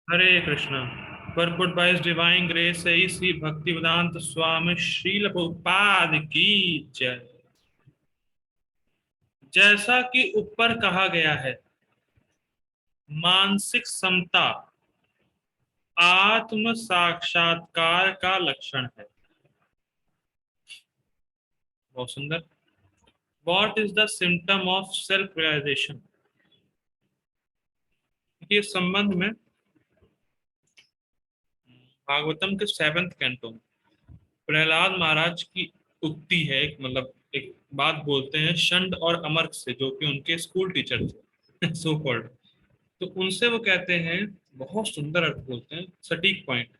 हरे कृष्णा। भरपूर bye divine grace से ही श्री भक्ति वेदांत स्वामी श्रील प्रभुपाद की जय। जैसा कि ऊपर कहा गया है, मानसिक समता आत्म साक्षात्कार का लक्षण है। बहुत सुंदर। What is the symptom of self realization? इस संबंध में भागवतम के 7वें कैंटो में प्रहलाद महाराज की उक्ति है, मतलब एक बात बोलते हैं शंड और अमर्क से, जो कि उनके स्कूल टीचर थे सो कॉल्ड। तो उनसे वो कहते हैं, बहुत सुंदर अर्थ बोलते हैं, सटीक point,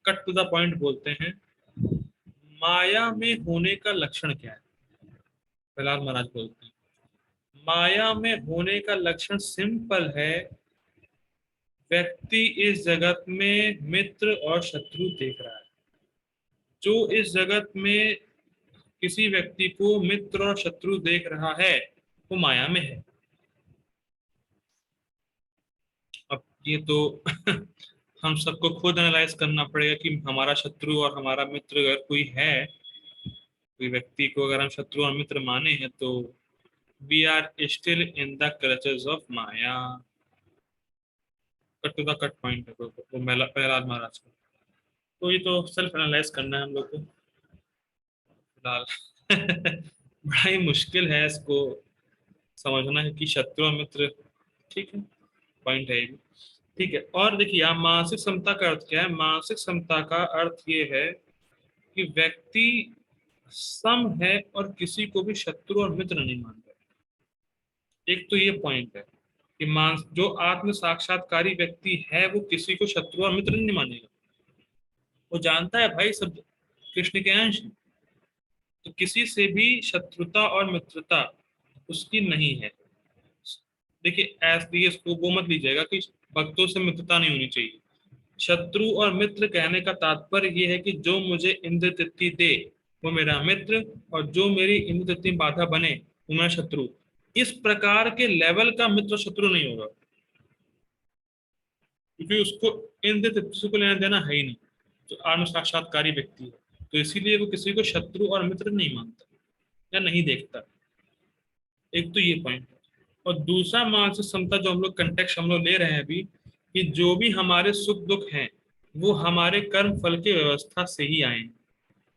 cut to the point बोलते हैं। माया में होने का लक्षण क्या है? प्रहलाद महाराज बोलते हैं, माया में होने का लक्षण सिंपल है। व्यक्ति इस जगत में मित्र और शत्रु देख रहा है। जो इस जगत में किसी व्यक्ति को मित्र और शत्रु देख रहा है, वो माया में है। अब ये तो हम सबको खुद एनालाइज करना पड़ेगा कि हमारा शत्रु और हमारा मित्र अगर कोई है, कोई व्यक्ति को अगर हम शत्रु और मित्र माने हैं, तो we are still in the clutches of maya. Cut to the cut point है वो प्रहलाद महाराज का। तो ये तो सेल्फ एनालाइज करना है हम लोग को फिलहाल। बड़ा ही मुश्किल है इसको समझना है कि शत्रु और मित्र, ठीक है, पॉइंट है ये भी। ठीक है, और देखिए आप, मानसिक समता का अर्थ क्या है? मानसिक समता का अर्थ ये है कि व्यक्ति सम है और किसी को भी शत्रु और मित्र नहीं मानता। एक तो ये पॉइंट है कि मान जो आत्म साक्षात्कारी व्यक्ति है, वो किसी को शत्रु और मित्र नहीं मानेगा। वो जानता है भाई सब कृष्ण के अंश हैं, तो किसी से भी शत्रुता और मित्रता उसकी नहीं है। देखिए ऐसे इसको वो मत लीजिएगा कि भक्तों से मित्रता नहीं होनी चाहिए। शत्रु और मित्र कहने का तात्पर्य यह है कि जो मुझे इंद्र तृप्ति दे वो मेरा मित्र, और जो मेरी इंद्र तृप्ति में बाधा बने वो मेरा शत्रु। इस प्रकार के लेवल का मित्र शत्रु नहीं होगा, क्योंकि उसको इंद्र तृप्ति को लेना देना है ही नहीं, जो आत्म साक्षात्कारी व्यक्ति है। तो इसीलिए वो किसी को शत्रु और मित्र नहीं मानता या नहीं देखता। एक तो ये पॉइंट है। और दूसरा मानसिक समता जो हम लोग कंटेक्स्ट हम लोग ले रहे हैं अभी, कि जो भी हमारे सुख दुख हैं वो हमारे कर्म फल की व्यवस्था से ही आए हैं।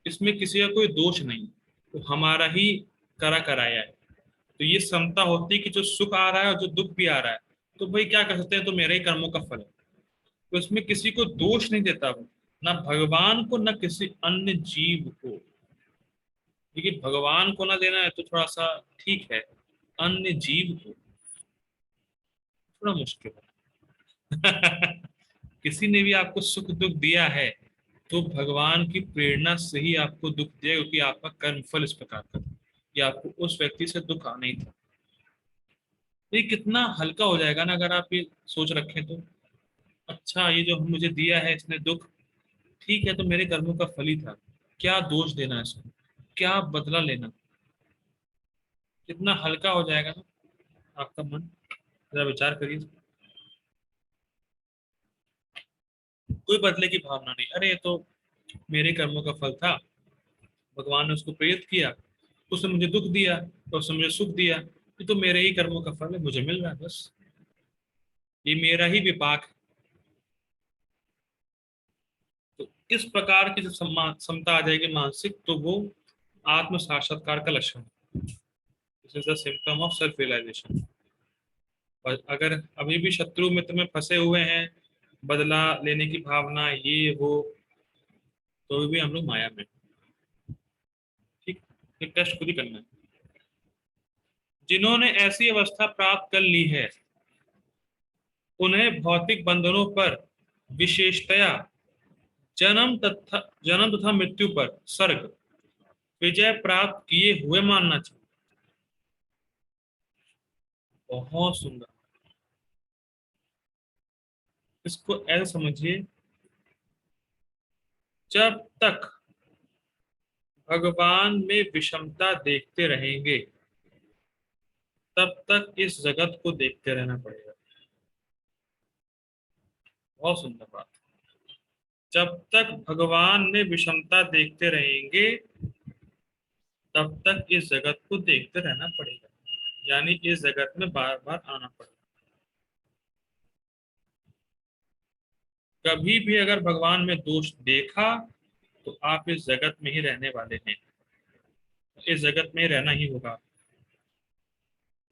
इसमें किसी का कोई दोष नहीं, वो हमारा ही करा कराया है। तो ये समता होती है कि जो सुख आ रहा है और जो दुख भी आ रहा है, तो भाई क्या कर सकते हैं, तो मेरे ही कर्मों का फल है। तो इसमें किसी को दोष नहीं देता वो, ना भगवान को ना किसी अन्य जीव को। देखिए भगवान को ना देना है तो थोड़ा सा ठीक है, अन्य जीव को थोड़ा मुश्किल है। किसी ने भी आपको सुख दुख दिया है, तो भगवान की प्रेरणा से ही आपको दुख दिया, क्योंकि आपका कर्म फल इस प्रकार का था कि आपको उस व्यक्ति से दुख आना ही था। ये कितना हल्का हो जाएगा ना अगर आप ये सोच रखें तो। अच्छा, ये जो मुझे दिया है इसने दुख, ठीक है, तो मेरे कर्मों का फल ही था, क्या दोष देना इसको, क्या बदला लेना। कितना हल्का हो जाएगा ना आपका मन, जरा विचार करिए। कोई बदले की भावना नहीं, अरे ये तो मेरे कर्मों का फल था, भगवान ने उसको प्रेरित किया, उसने मुझे दुख दिया तो उसने मुझे सुख दिया, ये तो मेरे ही कर्मों का फल है, मुझे मिल रहा है बस, ये मेरा ही विपाक है। तो इस प्रकार की जब समता आ जाएगी मानसिक, तो वो आत्म साक्षात्कार का लक्षण है। This is the symptom of self realization. और अगर अभी भी शत्रु मित्र में फंसे हुए हैं, बदला लेने की भावना ये वो, तो भी हम लोग माया में। ठीक, एक टेस्ट खुद ही करना है। जिन्होंने ऐसी अवस्था प्राप्त कर ली है, उन्हें भौतिक बंधनों पर विशेषतया जन्म तथा मृत्यु पर सर्ग विजय प्राप्त किए हुए मानना चाहिए। बहुत सुंदर। इसको ऐसा समझिए, जब तक भगवान में विषमता देखते रहेंगे, तब तक इस जगत को देखते रहना पड़ेगा। बहुत सुंदर बात। जब तक भगवान में विषमता देखते रहेंगे तब तक इस जगत को देखते रहना पड़ेगा, यानी इस जगत में बार बार आना पड़ेगा। कभी भी अगर भगवान में दोष देखा तो आप इस जगत में ही रहने वाले हैं, इस जगत में ही रहना ही होगा।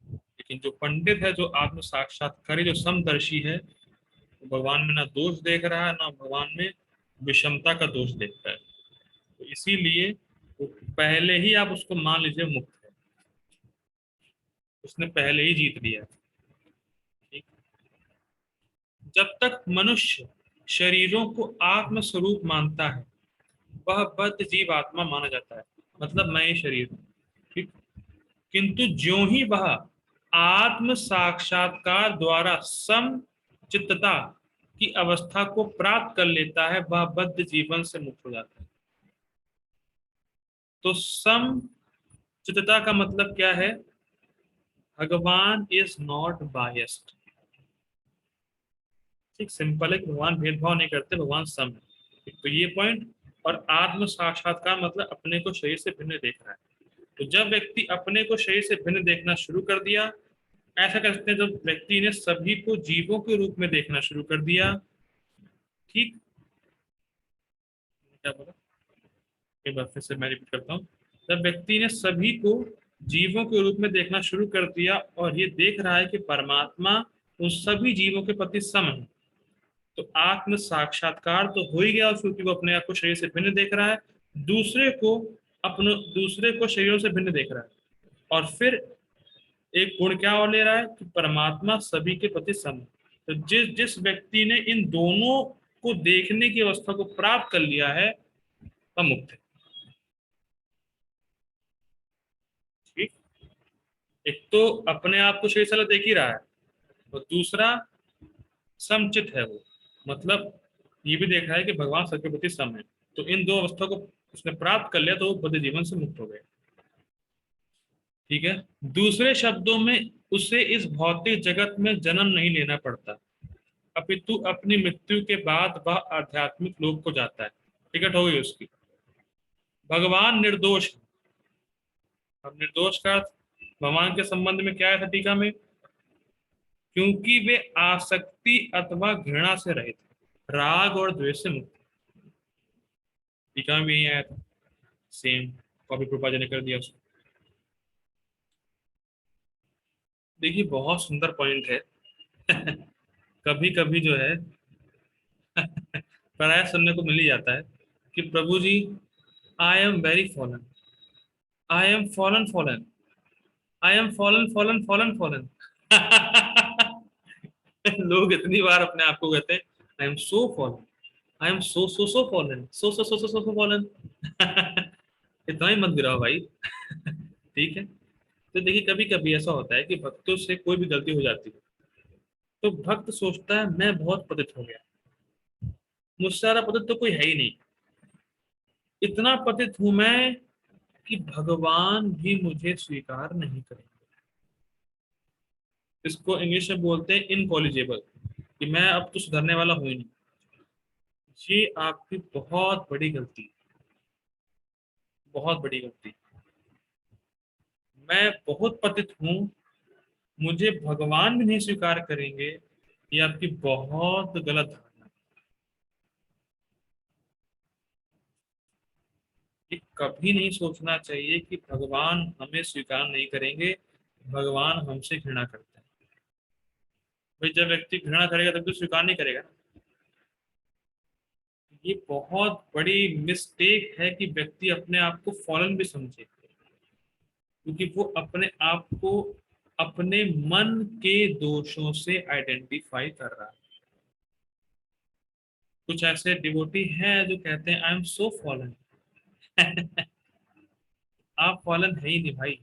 लेकिन जो पंडित है, जो आत्म साक्षात्कारी, जो समदर्शी है, वो भगवान में ना दोष देख रहा है, ना भगवान में विषमता का दोष देखता है। तो इसीलिए वो पहले ही आप उसको मान लीजिए मुक्त है, उसने पहले ही जीत लिया है। ठीक। जब तक मनुष्य शरीरों को आत्म स्वरूप मानता है वह बद्ध जीव आत्मा माना जाता है, मतलब मैं ही शरीर हूं। ठीक। किंतु ज्यों ही वह आत्म साक्षात्कार द्वारा सम चित्तता की अवस्था को प्राप्त कर लेता है वह बद्ध जीवन से मुक्त हो जाता है। तो सम चित्तता का मतलब क्या है? भगवान इज नॉट बायस्ड। ठीक, सिंपल है कि भगवान भेदभाव नहीं करते, भगवान सम है। तो ये पॉइंट। और आत्म साक्षात्कार मतलब अपने को शरीर से भिन्न देख रहा है। तो जब व्यक्ति अपने को शरीर से भिन्न देखना शुरू कर दिया, ऐसा कर सकते हैं जब व्यक्ति ने सभी को जीवों के रूप में देखना शुरू कर दिया। ठीक। क्या बोला? एक बार फिर से मैं रिपीट करता हूँ। जब व्यक्ति ने सभी को जीवों के रूप में देखना शुरू कर दिया और ये देख रहा है कि परमात्मा उन सभी जीवों के प्रति सम है, तो आत्म साक्षात्कार तो हो ही गया उसको, कि वो अपने आप को शरीर से भिन्न देख रहा है, दूसरे को शरीरों से भिन्न देख रहा है। और फिर एक गुण क्या और ले रहा है कि परमात्मा सभी के प्रति सम है। तो जिस जिस व्यक्ति ने इन दोनों को देखने की अवस्था को प्राप्त कर लिया है वह मुक्त है। ठीक। एक तो अपने आप को शरीर से अलग देख ही रहा है, और दूसरा समचित है वो, मतलब ये भी देख रहा है कि भगवान सबके प्रति सम है। तो इन दो अवस्था को उसने प्राप्त कर लिया तो वो बद्ध जीवन से मुक्त हो गए। ठीक है। दूसरे शब्दों में उसे इस भौतिक जगत में जन्म नहीं लेना पड़ता, अपितु अपनी मृत्यु के बाद वह आध्यात्मिक लोक को जाता है। टिकट हो गई उसकी। भगवान निर्दोष है। अब निर्दोष का अर्थ भगवान के संबंध में क्या है टीका में? क्योंकि वे आसक्ति अथवा घृणा से रहित, राग और द्वेष से मुक्त। टीका में यही आया था, सेम कॉपी कृपा जी ने कर दिया उसको। देखिए बहुत सुंदर पॉइंट है। कभी कभी जो है प्राय सुनने को मिल ही जाता है कि Prabhu ji, I am very fallen, I am fallen fallen, I am fallen fallen fallen fallen. लोग इतनी बार अपने आप को कहते हैं I am so fallen, I am so fallen, so fallen. इतना ही मत गिराओ भाई। ठीक है। तो देखिए कभी कभी ऐसा होता है कि भक्तों से कोई भी गलती हो जाती है तो भक्त सोचता है मैं बहुत पतित हो गया, मुझसे ज्यादा पतित तो कोई है ही नहीं, इतना पतित हूं मैं कि भगवान भी मुझे स्वीकार नहीं करेंगे। इसको इंग्लिश में बोलते हैं इनकॉलिजेबल, कि मैं अब तो सुधरने वाला हूं ही नहीं। ये आपकी बहुत बड़ी गलती, बहुत बड़ी गलती। मैं बहुत पतित हूं, मुझे भगवान भी नहीं स्वीकार करेंगे, ये आपकी बहुत गलत धारणा है। ये कभी नहीं सोचना चाहिए कि भगवान हमें स्वीकार नहीं करेंगे, भगवान हमसे घृणा करते हैं। भाई जब व्यक्ति घृणा करेगा तब तो स्वीकार नहीं करेगा ना। ये बहुत बड़ी मिस्टेक है कि व्यक्ति अपने आप को फॉलन भी समझे, क्योंकि वो अपने आप को अपने मन के दोषों से आइडेंटिफाई कर रहा है। कुछ ऐसे डिवोटी हैं जो कहते हैं आई एम सो फॉलन। आप फॉलन है ही नहीं भाई।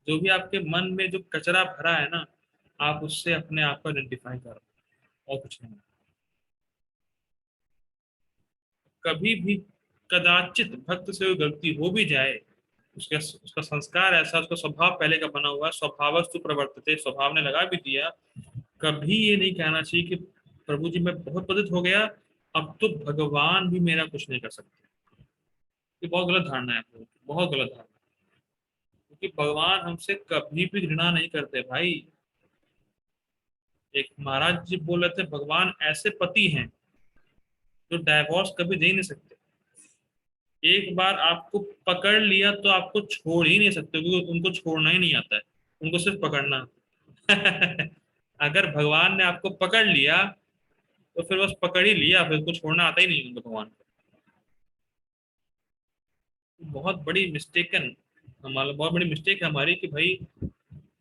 जो भी आपके मन में जो कचरा भरा है ना, आप उससे अपने आप को आइडेंटिफाई करो, और कुछ नहीं। कभी भी कदाचित भक्त से कोई गलती हो भी जाए, उसका उसका संस्कार ऐसा, उसका स्वभाव पहले का बना हुआ है, स्वभावस्तु प्रवर्तते, स्वभाव ने लगा भी दिया, कभी ये नहीं कहना चाहिए कि प्रभु जी मैं बहुत पतित हो गया, अब तो भगवान भी मेरा कुछ नहीं कर सकते। ये बहुत गलत धारणा है, बहुत गलत धारणा। क्योंकि भगवान हमसे कभी भी घृणा नहीं करते भाई। एक महाराज जी बोल रहे थे, भगवान ऐसे पति हैं जो डाइवोर्स कभी दे नहीं सकते। एक बार आपको पकड़ लिया तो आपको छोड़ ही नहीं सकते, क्योंकि उनको छोड़ना ही नहीं आता है, उनको सिर्फ पकड़ना। अगर भगवान ने आपको पकड़ लिया तो फिर बस पकड़ ही लिया, फिर उसको छोड़ना आता ही नहीं उनको, भगवान को। बहुत बड़ी मिस्टेकन, हमारा बहुत बड़ी मिस्टेक है हमारी कि भाई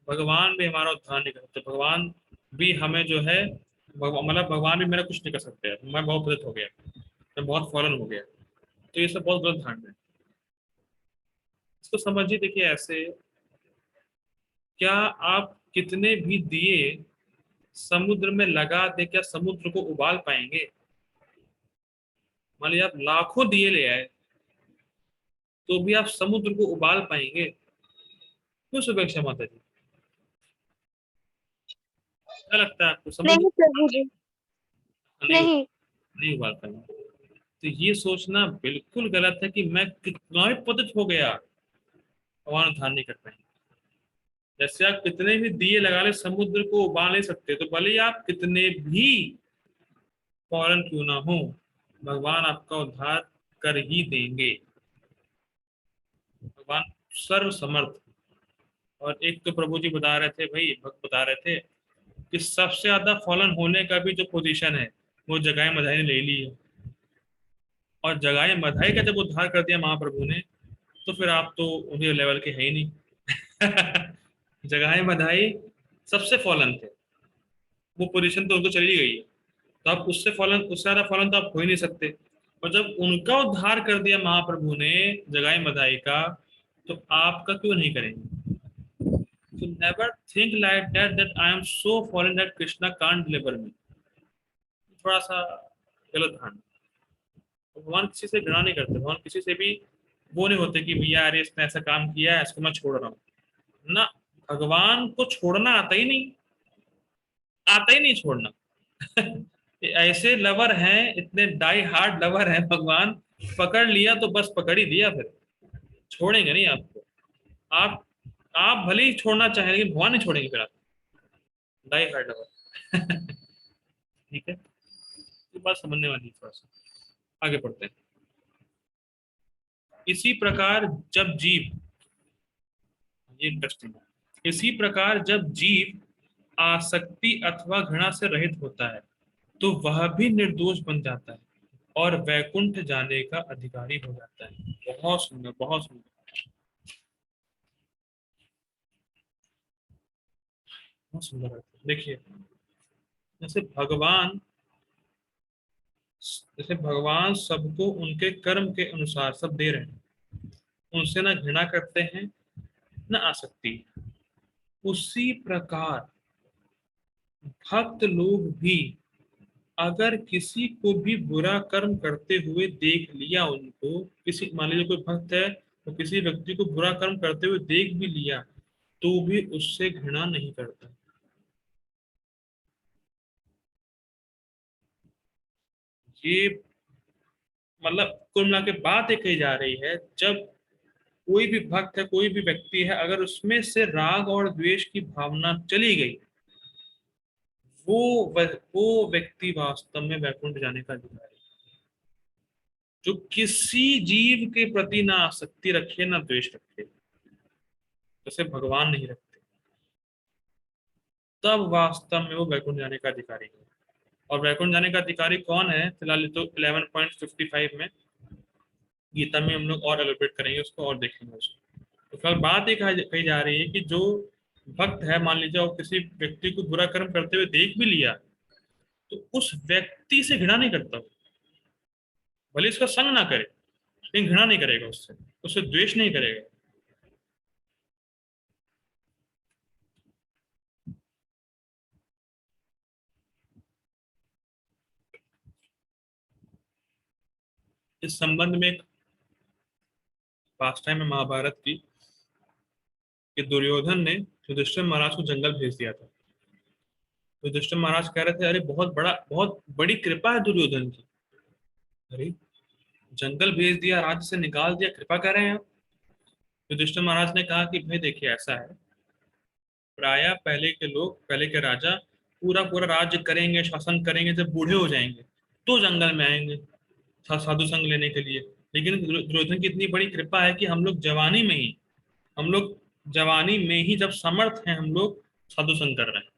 भगवान भी हमारा उद्धार नहीं कर सकते, भगवान भी हमें जो है, मतलब भगवान भी मेरा कुछ नहीं कर सकते, मैं बहुत पतित हो गया, मैं बहुत फॉलन हो गया। तो ये सब बहुत गलत धारणा है। इसको समझिए, देखिए ऐसे, क्या आप कितने भी दिए समुद्र में लगा दे, क्या समुद्र को उबाल पाएंगे? मान लीजिए आप लाखों दिए ले आए, तो भी आप समुद्र को उबाल पाएंगे? क्यों सुपेक्षा माता जी, क्या लगता है आपको समुद्र नहीं प्रभु जी, नहीं, नहीं। नहीं उबाल पाएंगे? तो ये सोचना बिल्कुल गलत है कि मैं कितना भी पतित हो गया, भगवान उद्धार नहीं कर पाएंगे। जैसे आप कितने भी दिए लगा ले, समुद्र को उबाल नहीं सकते, तो भले ही आप कितने भी फौरन क्यों ना हो, भगवान आपका उद्धार कर ही देंगे। भगवान सर्व समर्थ। और एक तो प्रभु जी बता रहे थे, भाई भक्त बता रहे थे कि सबसे ज्यादा फॉलन होने का भी जो पोजीशन है वो जगाए मधाई ने ले ली है। और जगाए मधाई का जब उद्धार कर दिया महाप्रभु ने, तो फिर आप तो उन्हीं लेवल के है ही नहीं। जगाए मधाई सबसे फॉलन थे, वो पोजीशन तो उनको चली गई है। तो आप उससे फॉलन, उससे ज्यादा फॉलन तो आप हो ही नहीं सकते। और जब उनका उद्धार कर दिया महाप्रभु ने, जगाई मधाई का, तो आपका क्यों नहीं करेंगे? So never think like that I am so fallen that Krishna can't deliver me. थोड़ा सा गलत धारणा। तो भगवान किसी से घृणा नहीं करते, भगवान किसी से भी वो नहीं होते कि भैया अरे इसने ऐसा काम किया है, इसको मैं छोड़ रहा हूँ ना। भगवान को छोड़ना आता ही नहीं, आता ही नहीं छोड़ना। ये ऐसे लवर हैं, इतने डाई हार्ड लवर हैं भगवान, पकड़ लिया तो बस पकड़ ही दिया, फिर छोड़ेंगे नहीं आपको। आप आप भले ही छोड़ना चाहें, लेकिन भगवान नहीं छोड़ेंगे फिर आप, डाई हार्ड लवर। ठीक है, ये बात समझने वाली है थोड़ा सा। आगे पढ़ते हैं। इसी प्रकार जब जीव, ये इंटरेस्टिंग है, इसी प्रकार जब जीव आसक्ति अथवा घृणा से रहित होता है, तो वह भी निर्दोष बन जाता है और वैकुंठ जाने का अधिकारी हो जाता है। बहुत सुंदर, बहुत सुंदर, बहुत सुंदर है। देखिए, जैसे भगवान, जैसे भगवान सबको उनके कर्म के अनुसार सब दे रहे हैं, उनसे ना घृणा करते हैं ना आसक्ति। उसी प्रकार भक्त लोग भी अगर किसी को भी बुरा कर्म करते हुए देख लिया, उनको किसी, मान लीजिए कोई भक्त है तो किसी व्यक्ति को बुरा कर्म करते हुए देख भी लिया, तो भी उससे घृणा नहीं करता। ये मतलब कुल मिला के बात ये कही जा रही है, जब कोई भी भक्त है, कोई भी व्यक्ति है, अगर उसमें से राग और द्वेष की भावना चली गई, वो व्यक्ति वास्तव में वैकुंठ जाने का अधिकारी है। जो किसी जीव के प्रति ना आसक्ति रखे ना द्वेष रखे, जैसे भगवान नहीं रखते, तब वास्तव में वो वैकुंठ जाने का अधिकारी है। और वैकुंठ जाने का अधिकारी कौन है, फिलहाल तो 11.55 में गीता में हम लोग और एलिब्रेट करेंगे उसको और देखेंगे उसको। तो फिलहाल बात ये कही जा रही है कि जो भक्त है, मान लीजिए वो किसी व्यक्ति को बुरा कर्म करते हुए देख भी लिया, तो उस व्यक्ति से घृणा नहीं करता। भले इसका संग ना करे, लेकिन घृणा नहीं करेगा उससे, उससे द्वेष नहीं करेगा। इस संबंध में एक पास्ट टाइम है महाभारत की, कि दुर्योधन ने युधिष्ठिर महाराज को जंगल भेज दिया था। तो युधिष्ठिर महाराज कह रहे थे अरे बहुत बड़ी कृपा है दुर्योधन की। अरे जंगल भेज दिया, राज्य से निकाल दिया, कृपा कर रहे हैं आप। युधिष्ठिर महाराज ने कहा कि भाई देखिए ऐसा है, प्राय पहले के लोग, पहले के राजा पूरा पूरा राज्य करेंगे, शासन करेंगे, जब बूढ़े हो जाएंगे तो जंगल में आएंगे साधु संग लेने के लिए। लेकिन दुर्योधन की इतनी बड़ी कृपा है कि हम लोग जवानी में ही जब समर्थ हैं, हम लोग साधु संग कर रहे हैं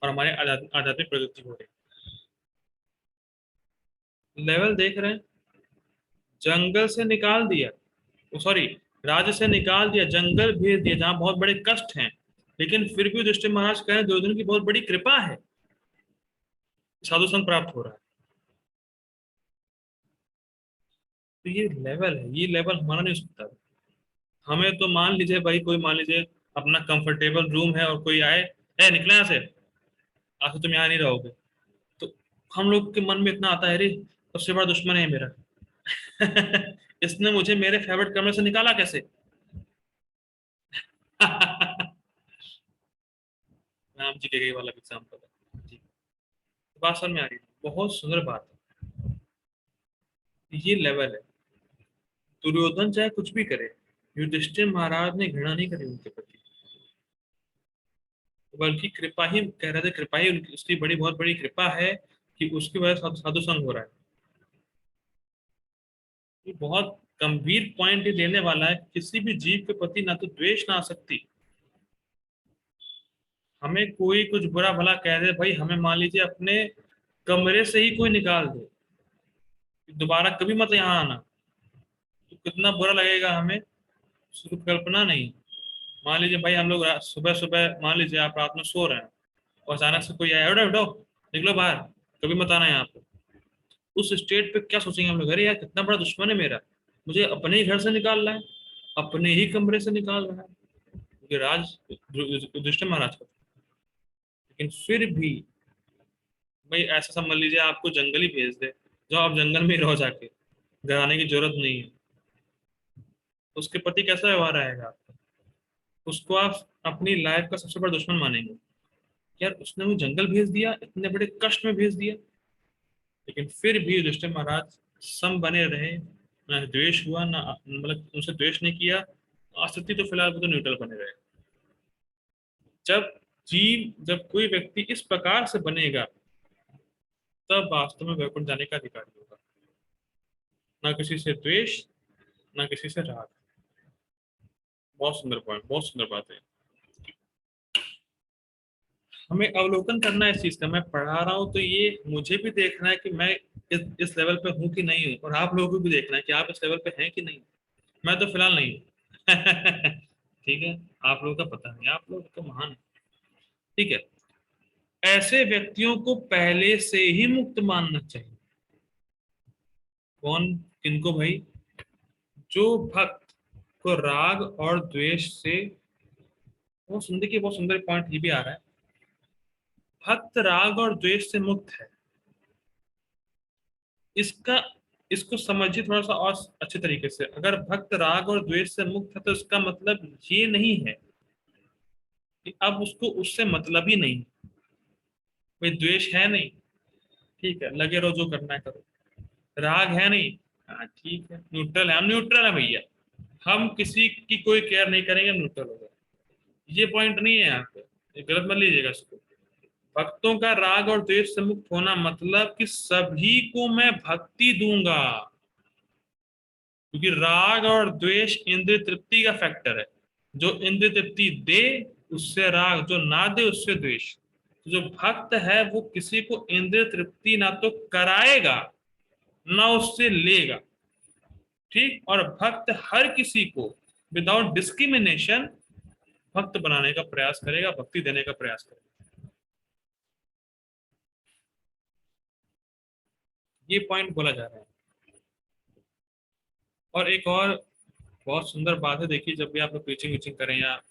और हमारे आध्यात्मिक प्रगति हो रही है। लेवल देख रहे हैं, जंगल से निकाल दिया, सॉरी, राज्य से निकाल दिया, जंगल भेज दिया जहां बहुत बड़े कष्ट हैं, लेकिन फिर भी युधिष्ठिर महाराज कह रहे हैं दुर्योधन की बहुत बड़ी कृपा है, साधु संग प्राप्त हो रहा है। तो ये लेवल है, ये लेवल हमारा नहीं हो सकता। हमें तो मान लीजिए भाई, कोई मान लीजिए अपना कंफर्टेबल रूम है और कोई आए, ए निकले यहाँ से, आज से तुम यहाँ नहीं रहोगे, तो हम लोग के मन में इतना आता है अरे सबसे बड़ा दुश्मन है मेरा। इसने मुझे मेरे फेवरेट कमरे से निकाला कैसे। राम जी के गई वाला एग्जाम्पल है जी। बात समझ में आ रही है, बहुत सुंदर बात है, ये लेवल है। दुर्योधन चाहे कुछ भी करे, युधिष्ठिर महाराज ने घृणा नहीं करी उनके प्रति, बल्कि कृपा ही कह रहे थे, कृपा ही उसकी बहुत बड़ी कृपा है कि उसकी वजह से साधु संग हो रहा है। ये बहुत गंभीर पॉइंट ये देने वाला है, किसी भी जीव के प्रति ना तो द्वेष ना आसक्ति। हमें कोई कुछ बुरा भला कह दे भाई, हमें मान लीजिए अपने कमरे से ही कोई निकाल दे, दोबारा कभी मत यहाँ आना, तो कितना बुरा लगेगा हमें, सिर्फ कल्पना नहीं। मान लीजिए भाई हम लोग सुबह सुबह, मान लीजिए आप रात में सो रहे हैं और अचानक से कोई आया, उठो उठो निकलो बाहर, कभी मत आना यहाँ पे। उस स्टेट पे क्या सोचेंगे हम लोग, अरे यार कितना बड़ा दुश्मन है मेरा, मुझे अपने ही घर से निकाल रहा है, अपने ही कमरे से निकाल रहा है। ये राज युधिष्ठिर महाराज का। लेकिन फिर भी भाई ऐसा समझ लीजिए आपको जंगल ही भेज दे, जो आप जंगल में ही रहो जाके, घर आने की जरूरत नहीं है, उसके प्रति कैसा व्यवहार आएगा आपका। उसको आप अपनी लाइफ का सबसे बड़ा दुश्मन मानेंगे। यार उसने मुझे जंगल भेज दिया, इतने बड़े कष्ट में भेज दिया, लेकिन फिर भी युधिष्ठिर महाराज सम बने रहे, ना द्वेष हुआ, ना मतलब उनसे द्वेष नहीं किया, आसक्ति तो फिलहाल वो तो न्यूट्रल बने रहे। जब कोई व्यक्ति इस प्रकार से बनेगा, तब वास्तव में वैकुंठ जाने का अधिकारी होगा, ना किसी से द्वेष, ना किसी से राग। बहुत सुंदर पॉइंट, बहुत सुंदर बात है। हमें अवलोकन करना है इस चीज का, मैं पढ़ा रहा हूँ तो ये मुझे भी देखना है कि मैं इस लेवल पे हूँ कि नहीं हूँ, और आप लोगों को भी देखना है कि आप इस लेवल पे हैं कि नहीं। मैं तो फिलहाल नहीं हूँ। ठीक है, आप लोगों का पता नहीं, आप लोग तो महान हैं। ठीक है, ऐसे व्यक्तियों को पहले से ही मुक्त मानना चाहिए। कौन, किनको भाई, जो भक्त को राग और द्वेष से, बहुत सुंदर की बहुत सुंदर पॉइंट ये भी आ रहा है, भक्त राग और द्वेष से मुक्त है। इसका, इसको समझिए थोड़ा सा और अच्छे तरीके से। अगर भक्त राग और द्वेष से मुक्त है तो इसका मतलब ये नहीं है कि अब उसको उससे मतलब ही नहीं, कोई द्वेष है नहीं, ठीक है लगे रहो जो करना है करो, राग है नहीं, हाँ ठीक है न्यूट्रल है, हम न्यूट्रल है भैया, हम किसी की कोई केयर नहीं करेंगे, न्यूट्रल हो गए। ये पॉइंट नहीं है यहाँ पे, ये गलत मत लीजिएगा इसको। भक्तों का राग और द्वेष से मुक्त होना मतलब कि सभी को मैं भक्ति दूंगा, क्योंकि राग और द्वेष इंद्रिय तृप्ति का फैक्टर है। जो इंद्रिय तृप्ति दे उससे राग, जो ना दे उससे द्वेष। तो जो भक्त है वो किसी को इंद्रिय तृप्ति ना तो कराएगा, ना उससे लेगा, ठीक। और भक्त हर किसी को विदाउट डिस्क्रिमिनेशन भक्त बनाने का प्रयास करेगा, भक्ति देने का प्रयास करेगा। ये पॉइंट बोला जा रहा है। और एक और बहुत सुंदर बात है, देखिए जब भी आप लोग प्रीचिंग वीचिंग करें या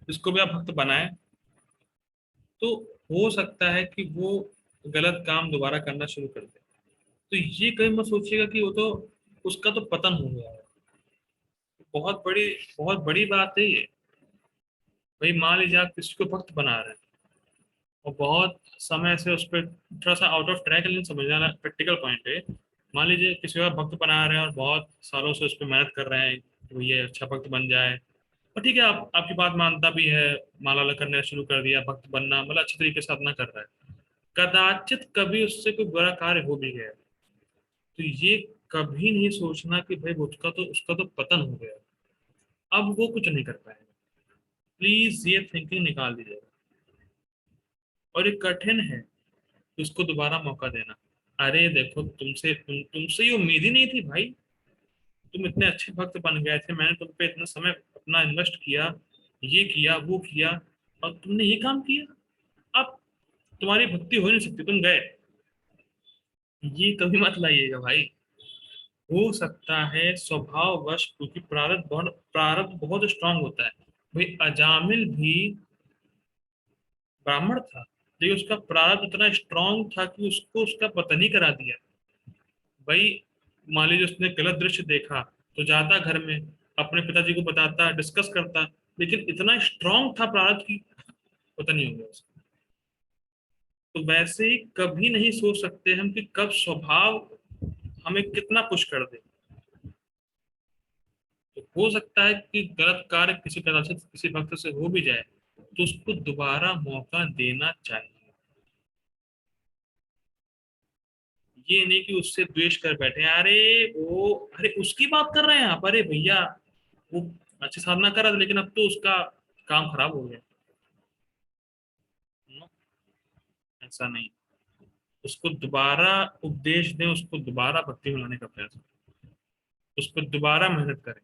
इसको भी आप भक्त बनाएं, तो हो सकता है कि वो गलत काम दोबारा करना शुरू कर दे। तो ये कहीं मत सोचिएगा कि वो तो उसका तो पतन हो गया है। बहुत बड़ी, बहुत बड़ी बात है ये। भाई मान लीजिए आप किसी को भक्त बना रहे हैं और बहुत समय से उस पर थोड़ा सा आउट ऑफ ट्रैक, लेकिन समझना प्रैक्टिकल पॉइंट है। मान लीजिए किसी का भक्त बना रहे हैं और बहुत सालों से उस पर मेहनत कर रहे हैं कि वो ये अच्छा भक्त बन जाए, और ठीक है, आप आपकी बात मानता भी है, माला करने शुरू कर दिया, भक्त बनना मतलब अच्छी तरीके से साधना कर रहा है, कदाचित कभी उससे कोई बुरा कार्य हो भी गया, तो ये कभी नहीं सोचना कि भाई उसका तो पतन हो गया, अब वो कुछ नहीं कर पाएगा। प्लीज ये थिंकिंग निकाल दीजिएगा। और ये कठिन है कि उसको दोबारा मौका देना। अरे देखो, तुमसे ये उम्मीद ही नहीं थी भाई, तुम इतने अच्छे भक्त बन गए थे, मैंने तुम पे इतना समय अपना इन्वेस्ट किया, ये किया वो किया, और तुमने ये काम किया, अब तुम्हारी भक्ति हो ही नहीं सकती, तुम गए। ये कभी मत लाइएगा भाई। हो सकता है स्वभाववश, क्योंकि प्रारब्ध बहुत स्ट्रांग होता है। भाई अजामिल भी ब्राह्मण था, लेकिन उसका प्रारब्ध इतना स्ट्रांग था कि उसको उसका पतन ही करा दिया। भाई मान लीजिए उसने गलत दृश्य देखा, तो जाता घर में, अपने पिताजी को बताता, डिस्कस करता, लेकिन इतना स्ट्रांग था प्रारब्ध की, पता नहीं हो गया उसका। तो वैसे ही कभी नहीं सोच सकते हम कि कब स्वभाव हमें कितना पुश कर दे। तो हो सकता है कि गलत कार्य किसी तरह से किसी भक्त से हो भी जाए, तो उसको दोबारा मौका देना चाहिए। ये नहीं कि उससे द्वेष कर बैठे हैं, अरे उसकी बात कर रहे हैं आप, अरे भैया वो अच्छी साधना कर रहा था, लेकिन अब तो उसका काम खराब हो गया। नो, ऐसा नहीं। उसको दोबारा उपदेश दें, उसको दोबारा भक्ति में लाने का प्रयास करें, उस पर दोबारा मेहनत करें।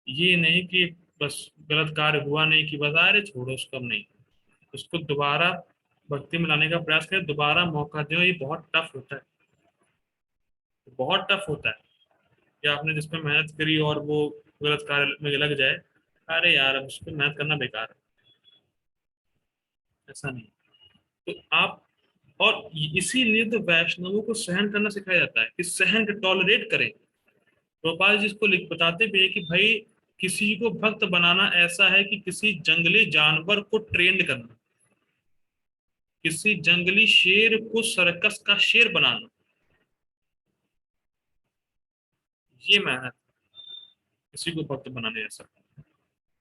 ये नहीं कि बस गलत कार्य हुआ नहीं कि बस अरे छोड़ो उसको, अब नहीं, उसको दोबारा भक्ति में लाने का प्रयास करें, दोबारा मौका दें। ये बहुत टफ होता है, बहुत टफ होता है कि आपने जिसमें मेहनत करी और वो गलत कार्य में लग जाए, अरे यार अब उस पर मेहनत करना बेकार है। ऐसा नहीं। तो आप, और इसीलिए तो वैष्णवों को सहन करना सिखाया जाता है कि सहन कर, टॉलरेट करें। गोपाल जी इसको लिख बताते भी है कि भाई किसी को भक्त बनाना ऐसा है कि किसी जंगली जानवर को ट्रेंड करना, किसी जंगली शेर को सर्कस का शेर बनाना, ये मेहनत किसी को भक्त बनाने जैसा।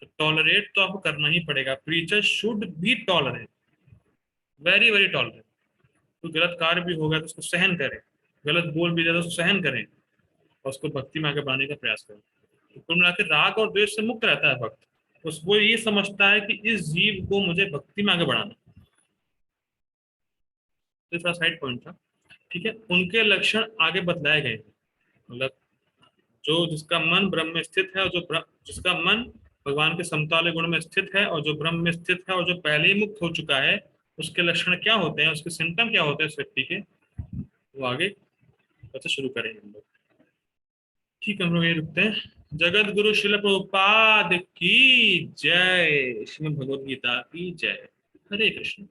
तो टॉलरेट तो आपको करना ही पड़ेगा, preacher should be tolerate, very very tolerate. तो गलत कार्य भी होगा तो उसको सहन करें, गलत बोल भी जाए तो उसको सहन करें, और उसको भक्ति में आगे बढ़ाने का प्रयास करें। तो कुल मिलाकर राग और द्वेष से मुक्त रहता है भक्त। वो ये समझता है कि इस जीव को मुझे भक्ति में आगे बढ़ाना। तो थोड़ा साइड पॉइंट था। ठीक है, उनके लक्षण आगे बतलाए गए हैं। मतलब जो जिसका मन ब्रह्म में स्थित है, और जिसका मन भगवान के समताले गुण में स्थित है, और जो ब्रह्म में स्थित है, और जो पहले ही मुक्त हो चुका है, उसके लक्षण क्या होते हैं, उसके सिम्टम क्या होते हैं उस व्यक्ति के, वो आगे अच्छा शुरू करेंगे हम लोग। ठीक है, हम लोग यही रुकते हैं। जगत गुरु शिल प्रभुपाद की जय, श्रीमद् भगवद गीता की जय। हरे कृष्ण।